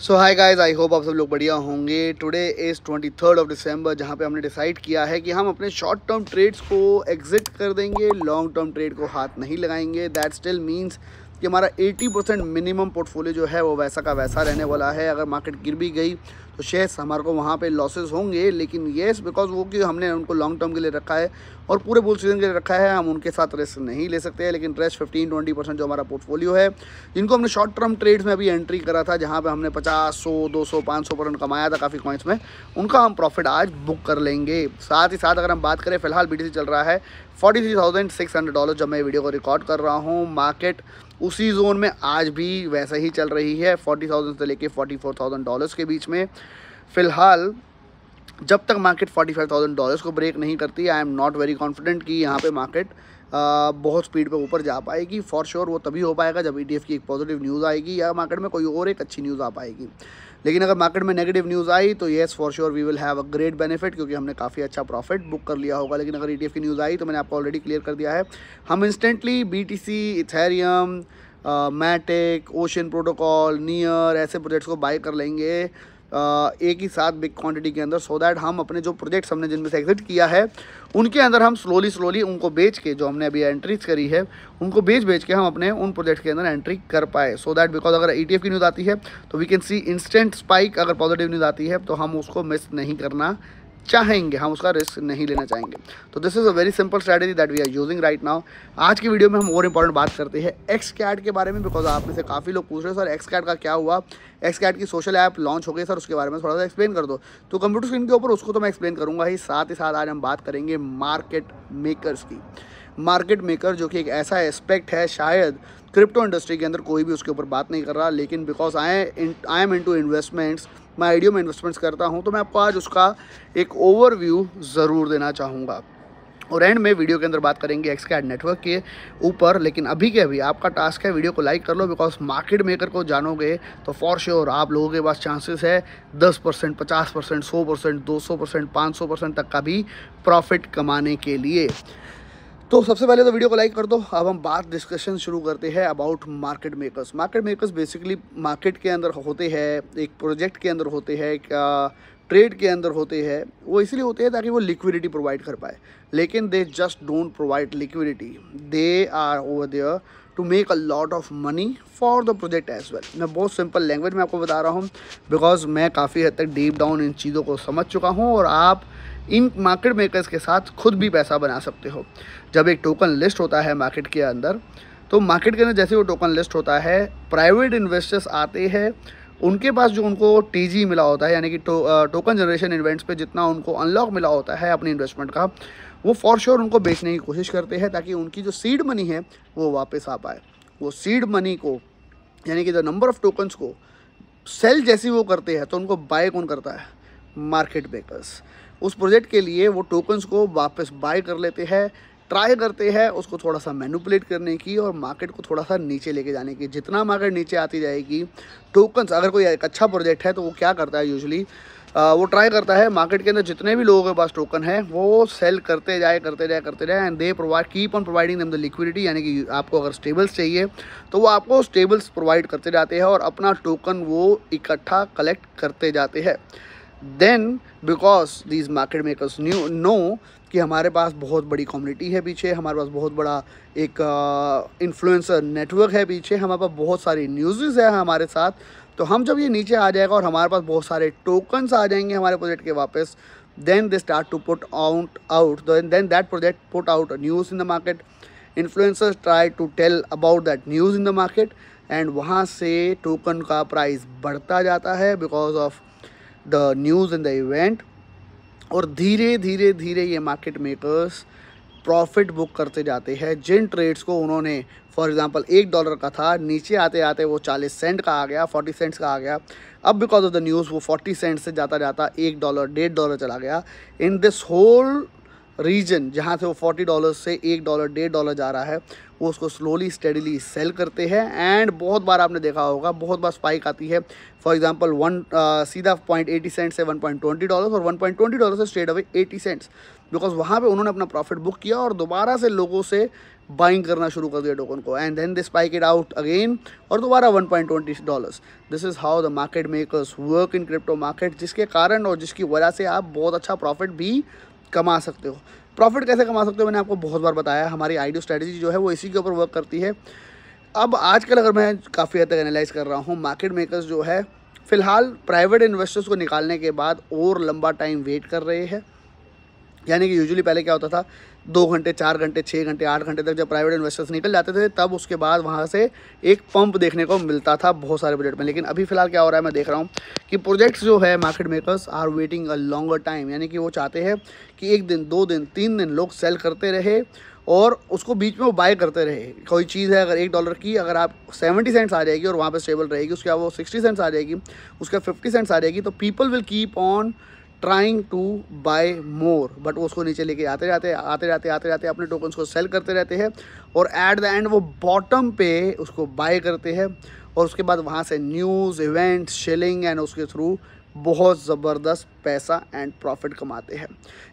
So hi guys, I hope आप सब लोग बढ़िया होंगे। टुडे इज़ 23 ऑफ दिसंबर, जहाँ पे हमने डिसाइड किया है कि हम अपने शॉर्ट टर्म ट्रेड्स को एग्जिट कर देंगे, लॉन्ग टर्म ट्रेड को हाथ नहीं लगाएंगे। दैट स्टिल मीन्स कि हमारा 80% मिनिमम पोर्टफोलियो जो है वो वैसा का वैसा रहने वाला है। अगर मार्केट गिर भी गई तो शेयर्स हमारे को वहाँ पे लॉसेस होंगे, लेकिन येस बिकॉज वो कि हमने उनको लॉन्ग टर्म के लिए रखा है और पूरे बुल सीजन के लिए रखा है, हम उनके साथ रिस्क नहीं ले सकते हैं। लेकिन रेस्ट 15-20% जो हमारा पोर्टफोलियो है, जिनको हमने शॉर्ट टर्म ट्रेड्स में अभी एंट्री करा था, जहाँ पे हमने 50, 100, 200, 500% कमाया था काफ़ी कॉइन्स में, उनका हम प्रॉफिट आज बुक कर लेंगे। साथ ही साथ अगर हम बात करें, फिलहाल BTC चल रहा है $43,600 जब मैं वीडियो को रिकॉर्ड कर रहा हूँ। मार्केट उसी जोन में आज भी वैसा ही चल रही है, 40,000 से लेके $44,000 के बीच में। फ़िलहाल जब तक मार्केट $45,000 को ब्रेक नहीं करती, I am not very confident कि यहाँ पे मार्केट बहुत स्पीड पे ऊपर जा पाएगी। फॉर श्योर वो तभी हो पाएगा जब ETF की एक पॉजिटिव न्यूज़ आएगी या मार्केट में कोई और एक अच्छी न्यूज़ आ पाएगी। लेकिन अगर मार्केट में नेगेटिव न्यूज़ आई तो yes for sure we will have a great benefit, क्योंकि हमने काफ़ी अच्छा प्रॉफिट बुक कर लिया होगा। लेकिन अगर ETF की न्यूज़ आई तो मैंने आपको ऑलरेडी क्लियर कर दिया है, हम instantly BTC, Ethereum, Matic, Ocean Protocol, Near ऐसे प्रोजेक्ट्स को बाय कर लेंगे एक ही साथ बिग क्वांटिटी के अंदर, सो दैट हम अपने जो प्रोजेक्ट्स हमने जिनमें से एग्जिट किया है उनके अंदर हम स्लोली उनको बेच के, जो हमने अभी एंट्रीज करी है उनको बेच के हम अपने उन प्रोजेक्ट्स के अंदर एंट्री कर पाए। सो दैट बिकॉज अगर ETF की न्यूज़ आती है तो we can see instant spike, अगर पॉजिटिव न्यूज़ आती है तो हम उसको मिस नहीं करना चाहेंगे, हम उसका रिस्क नहीं लेना चाहेंगे। तो this is a very simple strategy that we are using right now. आज की वीडियो में हम और इंपॉर्टेंट बात करते हैं XCAT के बारे में, बिकॉज आप में से काफ़ी लोग पूछ रहे हैं सर XCAT का क्या हुआ, XCAT की सोशल ऐप लॉन्च हो गई सर, उसके बारे में थोड़ा सा एक्सप्लेन कर दो। तो कंप्यूटर स्क्रीन के ऊपर उसको तो मैं एक्सप्लेन करूँगा ही, साथ आज हम बात करेंगे मार्केट मेकर्स की। मार्केट मेकर जो कि एक ऐसा एस्पेक्ट है, शायद क्रिप्टो इंडस्ट्री के अंदर कोई भी उसके ऊपर बात नहीं कर रहा, लेकिन because I am into investments, मैं आईडियो में इन्वेस्टमेंट्स करता हूं, तो मैं आपको आज उसका एक ओवरव्यू ज़रूर देना चाहूँगा। और एंड में वीडियो के अंदर बात करेंगे XCAT नेटवर्क के ऊपर। लेकिन अभी के अभी आपका टास्क है वीडियो को लाइक कर लो, बिकॉज मार्केट मेकर को जानोगे तो फॉर श्योर आप लोगों के पास चांसेस है 10%, 50%, 100%, 200%, 500% तक का भी प्रॉफिट कमाने के लिए। तो सबसे पहले तो वीडियो को लाइक कर दो। अब हम बात डिस्कशन शुरू करते हैं about market makers. Market makers basically market के अंदर होते हैं, एक प्रोजेक्ट के अंदर होते हैं, ट्रेड के अंदर होते हैं। वो इसलिए होते हैं ताकि वो लिक्विडिटी प्रोवाइड कर पाए, लेकिन they just don't provide liquidity, they are over there to make a lot of money for the project as well. मैं बहुत सिंपल लैंग्वेज में आपको बता रहा हूँ, बिकॉज मैं काफ़ी हद तक डीप डाउन इन चीज़ों को समझ चुका हूँ, और आप इन मार्केट मेकर्स के साथ खुद भी पैसा बना सकते हो। जब एक टोकन लिस्ट होता है मार्केट के अंदर, तो मार्केट के अंदर जैसे वो टोकन लिस्ट होता है, प्राइवेट इन्वेस्टर्स आते हैं, उनके पास जो उनको TG मिला होता है, यानी कि टोकन जनरेशन इवेंट्स पे जितना उनको अनलॉक मिला होता है अपनी इन्वेस्टमेंट का, वो फॉर श्योर उनको बेचने की कोशिश करते हैं, ताकि उनकी जो सीड मनी है वो वापस आ पाए। वो सीड मनी को, यानी कि द नंबर ऑफ टोकन्स को सेल जैसी वो करते हैं, तो उनको बाय कौन करता है? Market makers. उस प्रोजेक्ट के लिए वो टोकन्स को वापस बाय कर लेते हैं, ट्राई करते हैं उसको थोड़ा सा मैनिपुलेट करने की और मार्केट को थोड़ा सा नीचे लेके जाने की। जितना मार्केट नीचे आती जाएगी, टोकन्स, अगर कोई एक अच्छा प्रोजेक्ट है तो वो क्या करता है यूजुअली, वो ट्राई करता है मार्केट के अंदर जितने भी लोगों के पास टोकन है वो सेल करते जाए and they provide, keep on providing them the liquidity. यानी कि आपको अगर स्टेबल्स चाहिए तो वो आपको स्टेबल्स प्रोवाइड करते जाते हैं और अपना टोकन वो इकट्ठा कलेक्ट करते जाते हैं। Then because these market makers know कि हमारे पास बहुत बड़ी कम्युनिटी है पीछे, हमारे पास बहुत बड़ा एक इन्फ्लुएंसर नेटवर्क है पीछे, हमारे पास बहुत सारी न्यूज़ है हमारे साथ, तो हम जब ये नीचे आ जाएगा और हमारे पास बहुत सारे टोकन्स आ जाएंगे हमारे प्रोजेक्ट के वापस, then they start to put out then that project put out news in the market, influencers try to tell about that news in the market, and वहाँ से टोकन का प्राइस बढ़ता जाता है because of the news in the event. और धीरे धीरे ये मार्केट मेकर्स प्रॉफिट बुक करते जाते हैं। जिन ट्रेड्स को उन्होंने फॉर एग्जांपल $1 का था, नीचे आते आते वो 40 सेंट का आ गया, 40 सेंट्स का आ गया, अब बिकॉज ऑफ द न्यूज़ वो 40 सेंट से जाता $1, $1.5 चला गया। इन दिस होल रीजन जहाँ से वो $40 से $1, $1.5 जा रहा है, वो उसको स्लोली स्टेडीली सेल करते हैं। एंड बहुत बार आपने देखा होगा, बहुत बार स्पाइक आती है, फॉर एग्जांपल सीधा $0.80 से $1.20 और $1.20 से स्ट्रेट अवे 80 सेंट्स। बिकॉज वहाँ पे उन्होंने अपना प्रॉफिट बुक किया और दोबारा से लोगों से बाइंग करना शुरू कर दिया टोकन को, and then they spike it out again और दोबारा $1.20। This is how the market makers work in crypto market, जिसके कारण और जिसकी वजह से आप बहुत अच्छा प्रॉफिट भी कमा सकते हो। प्रॉफिट कैसे कमा सकते हो मैंने आपको बहुत बार बताया, हमारी आइडियो स्ट्रेटजी जो है वो इसी के ऊपर वर्क करती है। अब आजकल अगर मैं काफ़ी हद तक एनालाइज कर रहा हूँ, मार्केट मेकर्स जो है फ़िलहाल प्राइवेट इन्वेस्टर्स को निकालने के बाद और लंबा टाइम वेट कर रहे हैं। यानी कि यूजुअली पहले क्या होता था, 2 घंटे 4 घंटे 6 घंटे 8 घंटे तक जब प्राइवेट इन्वेस्टर्स निकल जाते थे तब उसके बाद वहाँ से एक पंप देखने को मिलता था बहुत सारे बजट में। लेकिन अभी फ़िलहाल क्या हो रहा है, मैं देख रहा हूँ कि प्रोजेक्ट्स जो है market makers are waiting a longer time, यानी कि वो चाहते हैं कि 1 दिन 2 दिन 3 दिन लोग सेल करते रहे और उसको बीच में वो बाय करते रहे। कोई चीज़ है अगर $1 की, अगर आप 70 सेंट्स आ जाएगी और वहाँ पे स्टेबल रहेगी, उसके बाद वो 60 सेंट्स आ जाएगी, उसके 50 सेंट्स आ जाएगी, तो people will keep on trying to buy more, but वो उसको नीचे लेके आते जाते अपने टोकन्स को सेल करते रहते हैं और एट द एंड वो बॉटम पे उसको बाय करते हैं और उसके बाद वहाँ से न्यूज़ इवेंट्स शेलिंग एंड उसके थ्रू बहुत ज़बरदस्त पैसा एंड प्रॉफिट कमाते हैं।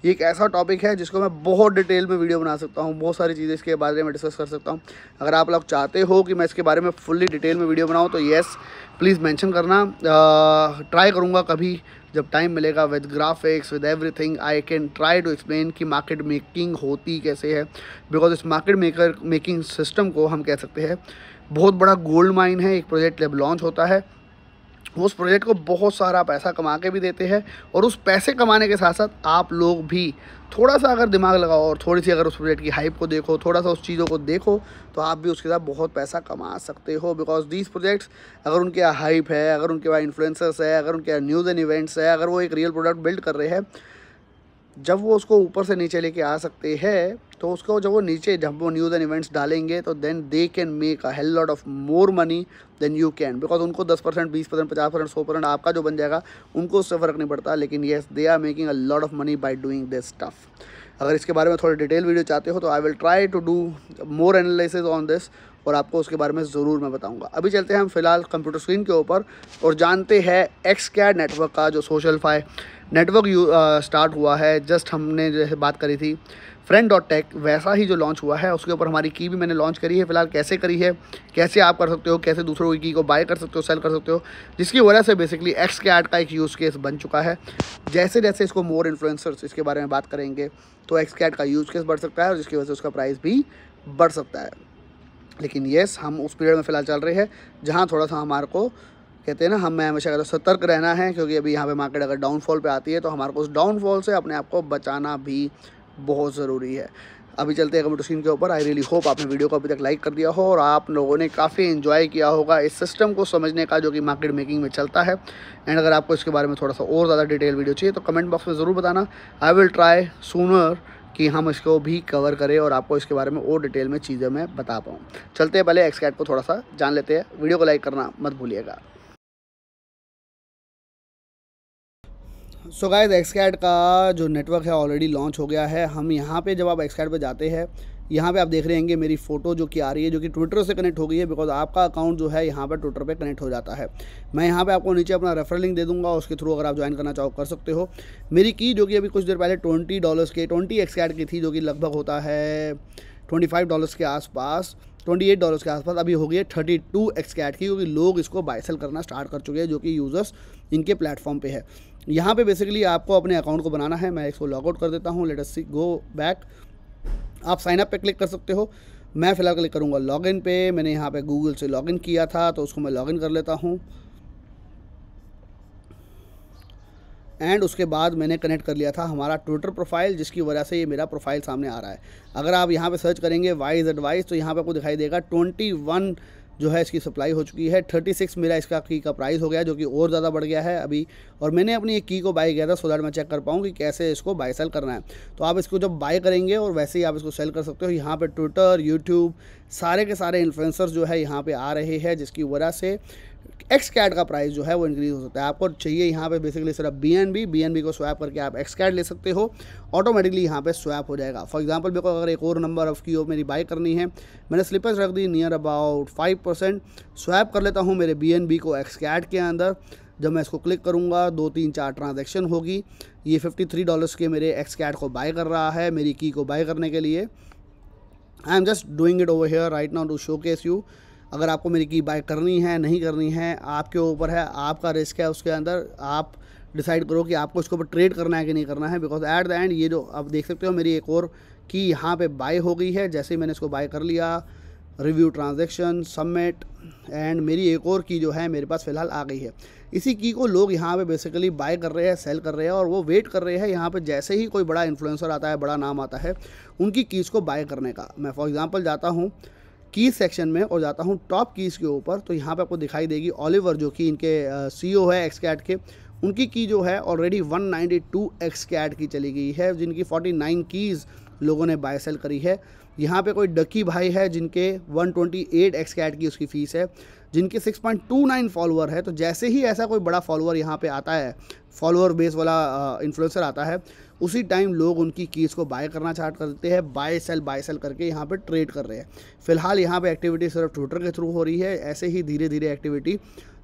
ये एक ऐसा टॉपिक है जिसको मैं बहुत डिटेल में वीडियो बना सकता हूँ, बहुत सारी चीज़ें इसके बारे में डिस्कस कर सकता हूँ। अगर आप लोग चाहते हो कि मैं इसके बारे में फुल्ली डिटेल में वीडियो बनाऊँ तो येस प्लीज़ मेंशन करना, ट्राई करूँगा कभी जब टाइम मिलेगा with graphics with everything I can try to explain कि मार्केट मेकिंग होती कैसे है। बिकॉज इस मार्केट मेकिंग सिस्टम को हम कह सकते हैं बहुत बड़ा गोल्ड माइन है। एक प्रोजेक्ट जब लॉन्च होता है उस प्रोजेक्ट को बहुत सारा पैसा कमा के भी देते हैं और उस पैसे कमाने के साथ साथ आप लोग भी थोड़ा सा अगर दिमाग लगाओ और थोड़ी सी अगर उस प्रोजेक्ट की हाइप को देखो, थोड़ा सा उस चीज़ों को देखो, तो आप भी उसके साथ बहुत पैसा कमा सकते हो। बिकॉज दीज प्रोजेक्ट्स अगर उनके यहाँ हाइप है, अगर उनके पास इन्फ्लुएंसर्स है, अगर उनके यहाँ न्यूज़ एंड इवेंट्स है, अगर वो एक रियल प्रोडक्ट बिल्ड कर रहे हैं, जब वो उसको ऊपर से नीचे लेके आ सकते हैं तो उसको जब वो न्यूज़ एंड इवेंट्स डालेंगे तो then they can make a hell lot of more money than you can. Because उनको 10%, 20%, 50%, 100% आपका जो बन जाएगा उनको उससे फ़र्क नहीं पड़ता, लेकिन yes they are making a lot of money by doing this stuff. अगर इसके बारे में थोड़ी डिटेल वीडियो चाहते हो तो I will try to do more analysis on this और आपको उसके बारे में ज़रूर मैं बताऊंगा। अभी चलते हैं हम फिलहाल कंप्यूटर स्क्रीन के ऊपर और जानते हैं XCAD नेटवर्क का जो SocialFi नेटवर्क स्टार्ट हुआ है। जस्ट हमने जैसे बात करी थी Friend.tech, वैसा ही जो लॉन्च हुआ है उसके ऊपर हमारी की भी मैंने लॉन्च करी है। फिलहाल कैसे करी है, कैसे आप कर सकते हो, कैसे दूसरों की को बाय कर सकते हो, सेल कर सकते हो, जिसकी वजह से बेसिकली XCAD का एक यूज़ केस बन चुका है। जैसे जैसे इसको मोर इन्फ्लुएंसर्स इसके बारे में बात करेंगे तो XCAD का यूज़ केस बढ़ सकता है और जिसकी वजह से उसका प्राइस भी बढ़ सकता है। लेकिन येस हम उस पीरियड में फ़िलहाल चल रहे हैं जहाँ थोड़ा सा हमारे को कहते हैं ना, हमें हमेशा कहते हैं सतर्क रहना है, क्योंकि अभी यहाँ पे मार्केट अगर डाउनफॉल पे आती है तो हमारे को उस डाउनफॉल से अपने आप को बचाना भी बहुत ज़रूरी है। अभी चलते हैं कंप्यूटर स्क्रीन के ऊपर। आई रियली होप आपने वीडियो को अभी तक लाइक कर दिया हो और आप लोगों ने काफ़ी एंजॉय किया होगा इस सिस्टम को समझने का जो कि मार्केट मेकिंग में चलता है। एंड अगर आपको इसके बारे में थोड़ा सा और ज़्यादा डिटेल वीडियो चाहिए तो कमेंट बॉक्स में ज़रूर बताना। आई विल ट्राई सूनर कि हम इसको भी कवर करें और आपको इसके बारे में और डिटेल में चीज़ें मैं बता पाऊँ। चलते हैं पहले XCAD को थोड़ा सा जान लेते हैं। वीडियो को लाइक करना मत भूलिएगा। सो गाइस XCAD का जो नेटवर्क है ऑलरेडी लॉन्च हो गया है। हम यहाँ पे जब आप XCAD पे जाते हैं, यहाँ पे आप देख रहे होंगे मेरी फ़ोटो जो कि आ रही है, जो कि ट्विटर से कनेक्ट हो गई है। बिकॉज आपका अकाउंट जो है यहाँ पे ट्विटर पे कनेक्ट हो जाता है। मैं यहाँ पे आपको नीचे अपना रेफरल लिंक दे दूँगा, उसके थ्रू अगर आप ज्वाइन करना चाहो कर सकते हो। मेरी की जो कि अभी कुछ देर पहले $20 के 20 XCAD की थी, जो कि लगभग होता है $25 के आसपास, $28 के आसपास। अभी हो गई है 32 XCAD की, क्योंकि लोग इसको बाय सेल करना स्टार्ट कर चुके हैं जो कि यूज़र्स इनके प्लेटफॉर्म पे है। यहाँ पे बेसिकली आपको अपने अकाउंट को बनाना है। मैं इसको लॉग आउट कर देता हूँ। लेट अस सी गो बैक। आप साइन अप पे क्लिक कर सकते हो। मैं फ़िलहाल क्लिक करूँगा लॉगिन पे। मैंने यहाँ पे गूगल से लॉगिन किया था तो उसको मैं लॉगिन कर लेता हूँ। एंड उसके बाद मैंने कनेक्ट कर लिया था हमारा ट्विटर प्रोफाइल, जिसकी वजह से ये मेरा प्रोफाइल सामने आ रहा है। अगर आप यहाँ पे सर्च करेंगे वाइज एडवाइस तो यहाँ पे आपको दिखाई देगा 21 जो है इसकी सप्लाई हो चुकी है। 36 मेरा इसका की का प्राइस हो गया, जो कि और ज़्यादा बढ़ गया है अभी। और मैंने अपनी एक की को बाय किया था सो दैट मैं चेक कर पाऊँ कि कैसे इसको बाय सेल करना है। तो आप इसको जब बाय करेंगे और वैसे ही आप इसको सेल कर सकते हो। यहाँ पे ट्विटर, यूट्यूब, सारे के सारे इन्फ्लुएंसर्स जो है यहाँ पे आ रहे हैं, जिसकी वजह से XCAD का प्राइस जो है वो इंक्रीज़ हो सकता है। आपको चाहिए यहाँ पे बेसिकली सिर्फ BNB को स्वैप करके आप XCAD ले सकते हो, ऑटोमेटिकली यहाँ पे स्वैप हो जाएगा। फॉर एग्जांपल मेरे को अगर एक और नंबर ऑफ की मेरी बाय करनी है, मैंने स्लिपेज रख दी नियर अबाउट 5%, स्वैप कर लेता हूँ मेरे BNB को XCAD के अंदर। जब मैं इसको क्लिक करूँगा 2 3 4 ट्रांजैक्शन होगी। ये $53 के मेरे XCAD को बाय कर रहा है मेरी की को बाय करने के लिए। I am just doing it over here right now to showcase you. अगर आपको मेरी की बाय करनी है नहीं करनी है आपके ऊपर है, आपका रिस्क है, उसके अंदर आप डिसाइड करो कि आपको इसके ऊपर ट्रेड करना है कि नहीं करना है। बिकॉज एट द एंड ये जो आप देख सकते हो मेरी एक और की यहाँ पे बाय हो गई है। जैसे ही मैंने इसको बाय कर लिया, रिव्यू ट्रांजैक्शन सबमिट, एंड मेरी एक और की जो है मेरे पास फ़िलहाल आ गई है। इसी की को लोग यहाँ पे बेसिकली बाय कर रहे हैं, सेल कर रहे हैं, और वो वेट कर रहे हैं यहाँ पे जैसे ही कोई बड़ा इन्फ्लुएंसर आता है, बड़ा नाम आता है, उनकी कीज़ को बाय करने का। मैं फॉर एग्जांपल जाता हूँ कीज़ सेक्शन में और जाता हूँ टॉप कीज़ के ऊपर, तो यहाँ पे आपको दिखाई देगी ओलिवर जो कि इनके CEO है XCAD के, उनकी की जो है ऑलरेडी 192 XCAD की चली गई है, जिनकी 49 कीज़ लोगों ने बाय सेल करी है। यहाँ पे कोई डकी भाई है जिनके 128 XCAD की उसकी फ़ीस है, जिनके 6.29 फॉलोअर है। तो जैसे ही ऐसा कोई बड़ा फॉलोअर यहाँ पे आता है, फॉलोअर बेस वाला इन्फ्लुएंसर आता है, उसी टाइम लोग उनकी कीज़ को बाय करना स्टार्ट कर देते हैं। बाय सेल करके यहाँ पे ट्रेड कर रहे हैं। फिलहाल यहाँ पे एक्टिविटी सिर्फ ट्विटर के थ्रू हो रही है, ऐसे ही धीरे धीरे एक्टिविटी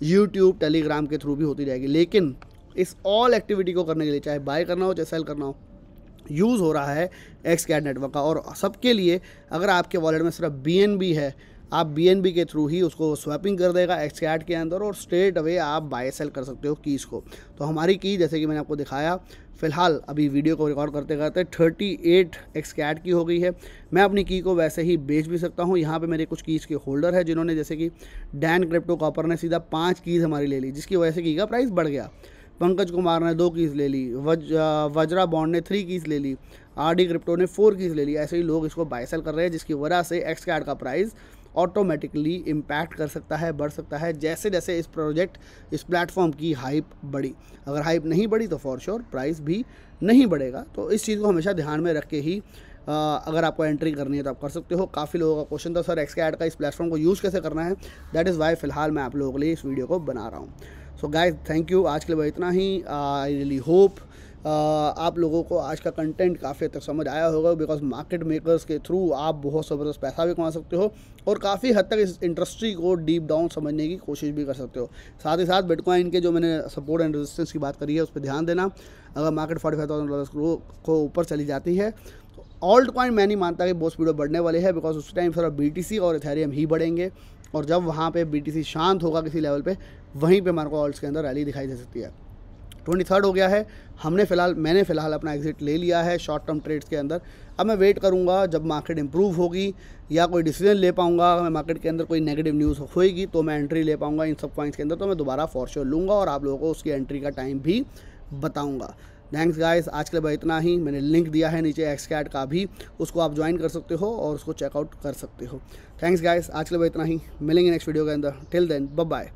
यूट्यूब टेलीग्राम के थ्रू भी होती रहेगी। लेकिन इस ऑल एक्टिविटी को करने के लिए, चाहे बाय करना हो चाहे सेल करना हो, यूज़ हो रहा है XCAD नेटवर्क का। और सबके लिए अगर आपके वॉलेट में सिर्फ BNB है, आप BNB के थ्रू ही उसको स्वैपिंग कर देगा XCAD के अंदर, और स्ट्रेट अवे आप बाय सेल कर सकते हो कीज़ को। तो हमारी की जैसे कि मैंने आपको दिखाया, फ़िलहाल अभी वीडियो को रिकॉर्ड करते करते 38 XCAD की हो गई है। मैं अपनी की को वैसे ही बेच भी सकता हूँ। यहाँ पे मेरे कुछ कीज़ के होल्डर है जिन्होंने, जैसे कि डैन क्रिप्टो कॉपर ने सीधा 5 कीज़ हमारी ले ली, जिसकी वजह से की का प्राइस बढ़ गया। पंकज कुमार ने 2 कीज़ ले ली, वज्रा बॉन्ड ने 3 कीज़ ले ली, RD क्रिप्टो ने 4 कीज़ ले ली। ऐसे ही लोग इसको बाय सेल कर रहे हैं, जिसकी वजह से XCAD का प्राइस ऑटोमेटिकली इम्पैक्ट कर सकता है, बढ़ सकता है, जैसे जैसे इस प्लेटफॉर्म की हाइप बढ़ी। अगर हाइप नहीं बढ़ी तो फॉर श्योर प्राइस भी नहीं बढ़ेगा। तो इस चीज़ को हमेशा ध्यान में रख के ही अगर आपको एंट्री करनी है तो आप कर सकते हो। काफ़ी लोगों का क्वेश्चन था सर XCAD का इस प्लेटफॉर्म को यूज़ कैसे करना है, दैट इज़ वाई फ़िलहाल मैं आप लोगों के लिए इस वीडियो को बना रहा हूँ। सो गाइज थैंक यू, आज के लिए इतना ही। आई रियली होप आप लोगों को आज का कंटेंट काफ़ी हद तक समझ आया होगा, बिकॉज मार्केट मेकर्स के थ्रू आप बहुत ज़बरदस्त पैसा भी कमा सकते हो और काफ़ी हद तक इस इंडस्ट्री को डीप डाउन समझने की कोशिश भी कर सकते हो। साथ ही साथ बिटकॉइन के जो मैंने सपोर्ट एंड रेजिस्टेंस की बात करी है उस पर ध्यान देना। अगर मार्केट $45,000 को ऊपर चली जाती है तो ऑल्ट कॉइन मैं नहीं मानता कि बहुत स्पीड बढ़ने वाले हैं, बिकॉज उस टाइम सिर्फ BTC और इथेरियम ही बढ़ेंगे, और जब वहाँ पे BTC शांत होगा किसी लेवल पे, वहीं पे हमारे को ऑल्ट्स के अंदर रैली दिखाई दे सकती है। 23rd हो गया है, मैंने फ़िलहाल अपना एग्जिट ले लिया है शॉर्ट टर्म ट्रेड्स के अंदर। अब मैं वेट करूंगा जब मार्केट इंप्रूव होगी या कोई डिसीजन ले पाऊंगा, मैं मार्केट के अंदर कोई नेगेटिव न्यूज़ होएगी तो मैं एंट्री ले पाऊंगा इन सब पॉइंट्स के अंदर, तो मैं दोबारा फॉर श्योर लूँगा और आप लोगों को उसकी एंट्री का टाइम भी बताऊँगा। थैंक्स गाइस, आज के लिए इतना ही। मैंने लिंक दिया है नीचे XCAD का भी, उसको आप ज्वाइन कर सकते हो और उसको चेकआउट कर सकते हो। थैंक्स गाइस, आज के लिए इतना ही। मिलेंगे नेक्स्ट वीडियो के अंदर। Till then bye bye.